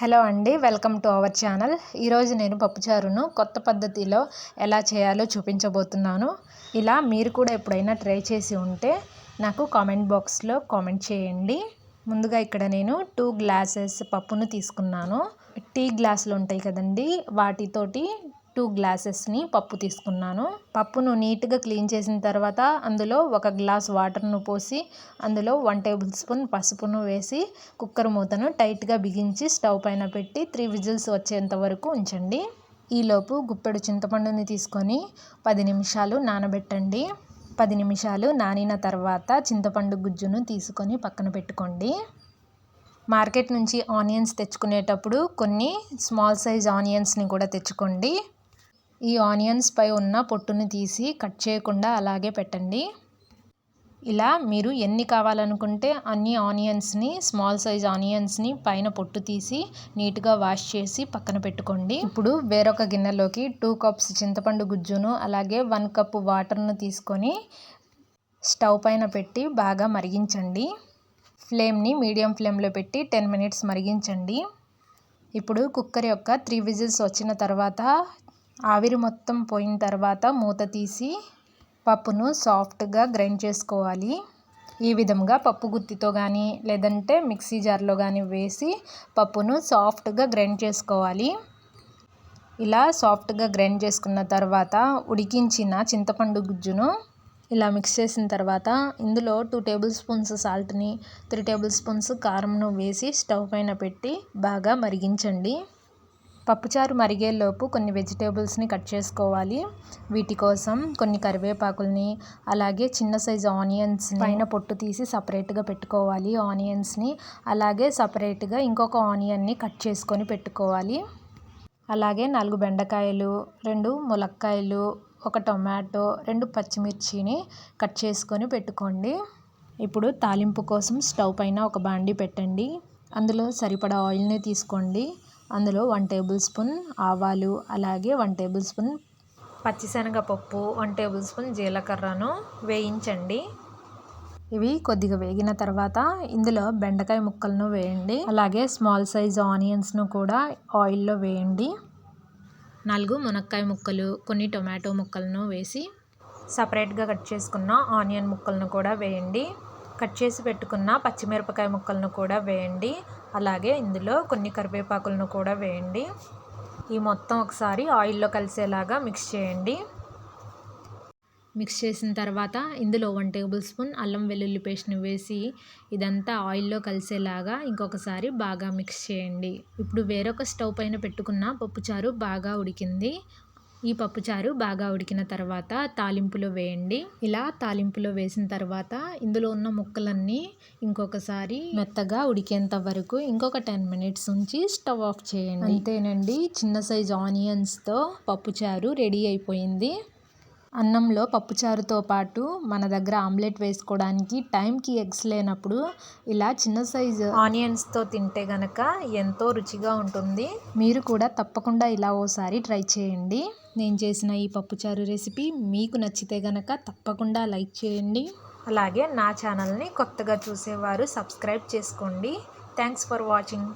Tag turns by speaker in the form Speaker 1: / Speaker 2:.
Speaker 1: Hello అండి, welcome to our channel. ఈరోజు నేను పప్పుచారును కొత్త పద్ధతిలో ఎలా చేయాలో చూపించబోతున్నాను. ఇలా మీరు కూడా ఎప్పుడైనా ట్రై చేసి ఉంటే నాకు కామెంట్ బాక్స్లో కామెంట్ చేయండి. ముందుగా ఇక్కడ నేను 2 గ్లాసెస్ పప్పును తీసుకున్నాను. టీ గ్లాసులు ఉంటాయి కదండి, వాటితోటి 2 గ్లాసెస్ని పప్పు తీసుకున్నాను. పప్పును నీట్గా క్లీన్ చేసిన తర్వాత అందులో 1 గ్లాస్ వాటర్ను పోసి అందులో 1 టేబుల్ స్పూన్ పసుపును వేసి కుక్కర్ మూతను టైట్గా బిగించి స్టవ్ పైన పెట్టి 3 విజిల్స్ వచ్చేంత వరకు ఉంచండి. ఈలోపు గుప్పెడు చింతపండుని తీసుకొని 10 నిమిషాలు నానబెట్టండి. 10 నిమిషాలు నానిన తర్వాత చింతపండు గుజ్జును తీసుకొని పక్కన పెట్టుకోండి. మార్కెట్ నుంచి ఆనియన్స్ తెచ్చుకునేటప్పుడు కొన్ని స్మాల్ సైజ్ ఆనియన్స్ని కూడా తెచ్చుకోండి. ఈ ఆనియన్స్ పై ఉన్న పొట్టుని తీసి కట్ చేయకుండా అలాగే పెట్టండి. ఇలా మీరు ఎన్ని కావాలనుకుంటే అన్ని ఆనియన్స్ని, స్మాల్ సైజ్ ఆనియన్స్ని పైన పొట్టు తీసి నీట్గా వాష్ చేసి పక్కన పెట్టుకోండి. ఇప్పుడు వేరొక గిన్నెలోకి 2 కప్స్ చింతపండు గుజ్జును అలాగే 1 కప్పు వాటర్ను తీసుకొని స్టవ్ పైన పెట్టి బాగా మరిగించండి. ఫ్లేమ్ని మీడియం ఫ్లేమ్లో పెట్టి 10 మినిట్స్ మరిగించండి. ఇప్పుడు కుక్కర్ యొక్క 3 విజిల్స్ వచ్చిన తర్వాత ఆవిరి మొత్తం పోయిన తర్వాత మూత తీసి పప్పును సాఫ్ట్గా గ్రైండ్ చేసుకోవాలి. ఈ విధంగా పప్పు గుత్తితో కానీ లేదంటే మిక్సీ జార్లో కానీ వేసి పప్పును సాఫ్ట్గా గ్రైండ్ చేసుకోవాలి. ఇలా సాఫ్ట్గా గ్రైండ్ చేసుకున్న తర్వాత ఉడికించిన చింతపండు గుజ్జును ఇలా మిక్స్ చేసిన తర్వాత ఇందులో 2 టేబుల్ స్పూన్స్ సాల్ట్ని, 3 టేబుల్ స్పూన్స్ కారంను వేసి స్టవ్ పైన పెట్టి బాగా మరిగించండి. పప్పుచారు మరిగేలోపు కొన్ని వెజిటేబుల్స్ని కట్ చేసుకోవాలి. వీటి కోసం కొన్ని కరివేపాకుల్ని అలాగే చిన్న సైజు ఆనియన్స్ పైన పొట్టు తీసి సపరేట్గా పెట్టుకోవాలి. ఆనియన్స్ని అలాగే సపరేట్గా ఇంకొక ఆనియన్ని కట్ చేసుకొని పెట్టుకోవాలి. అలాగే 4 బెండకాయలు, 2 ములక్కాయలు, 1 టొమాటో, 2 పచ్చిమిర్చిని కట్ చేసుకొని పెట్టుకోండి. ఇప్పుడు తాలింపు కోసం స్టవ్ పైన ఒక బాండీ పెట్టండి. అందులో సరిపడా ఆయిల్ని తీసుకోండి. అందులో 1 టేబుల్ స్పూన్ ఆవాలు అలాగే 1 టేబుల్ స్పూన్ పచ్చిశనగపప్పు, 1 టేబుల్ స్పూన్ జీలకర్రను వేయించండి. ఇవి కొద్దిగా వేగిన తర్వాత ఇందులో బెండకాయ ముక్కలను వేయండి. అలాగే స్మాల్ సైజ్ ఆనియన్స్ను కూడా ఆయిల్లో వేయండి. 4 మునక్కాయ ముక్కలు, కొన్ని టొమాటో ముక్కలను వేసి సపరేట్గా కట్ చేసుకున్న ఆనియన్ ముక్కలను కూడా వేయండి. కట్ చేసి పెట్టుకున్న పచ్చిమిరపకాయ ముక్కలను కూడా వేయండి. అలాగే ఇందులో కొన్ని కరివేపాకులను కూడా వేయండి. ఈ మొత్తం ఒకసారి ఆయిల్లో కలిసేలాగా మిక్స్ చేయండి. మిక్స్ చేసిన తర్వాత ఇందులో 1 టేబుల్ స్పూన్ అల్లం వెల్లుల్లి పేస్ట్ని వేసి ఇదంతా ఆయిల్లో కలిసేలాగా ఇంకొకసారి బాగా మిక్స్ చేయండి. ఇప్పుడు వేరొక స్టవ్ పైన పెట్టుకున్న పప్పుచారు బాగా ఉడికింది. ఈ పప్పుచారు బాగా ఉడికిన తర్వాత తాలింపులో వేయండి. ఇలా తాలింపులో వేసిన తర్వాత ఇందులో ఉన్న ముక్కలన్నీ ఇంకొకసారి మెత్తగా ఉడికేంత వరకు ఇంకొక 10 మినిట్స్ ఉంచి స్టవ్ ఆఫ్ చేయండి. అంతేనండి, చిన్న సైజ్ ఆనియన్స్తో పప్పుచారు రెడీ అయిపోయింది. అన్నంలో పప్పుచారుతో పాటు మన దగ్గర ఆమ్లెట్ వేసుకోవడానికి టైంకి ఎగ్స్ లేనప్పుడు ఇలా చిన్న సైజు ఆనియన్స్తో తింటే గనక ఎంతో రుచిగా ఉంటుంది. మీరు కూడా తప్పకుండా ఇలా ఓసారి ట్రై చేయండి. నేను చేసిన ఈ పప్పుచారు రెసిపీ మీకు నచ్చితే గనక తప్పకుండా లైక్ చేయండి. అలాగే నా ఛానల్ని కొత్తగా చూసేవారు సబ్స్క్రైబ్ చేసుకోండి. Thanks for watching.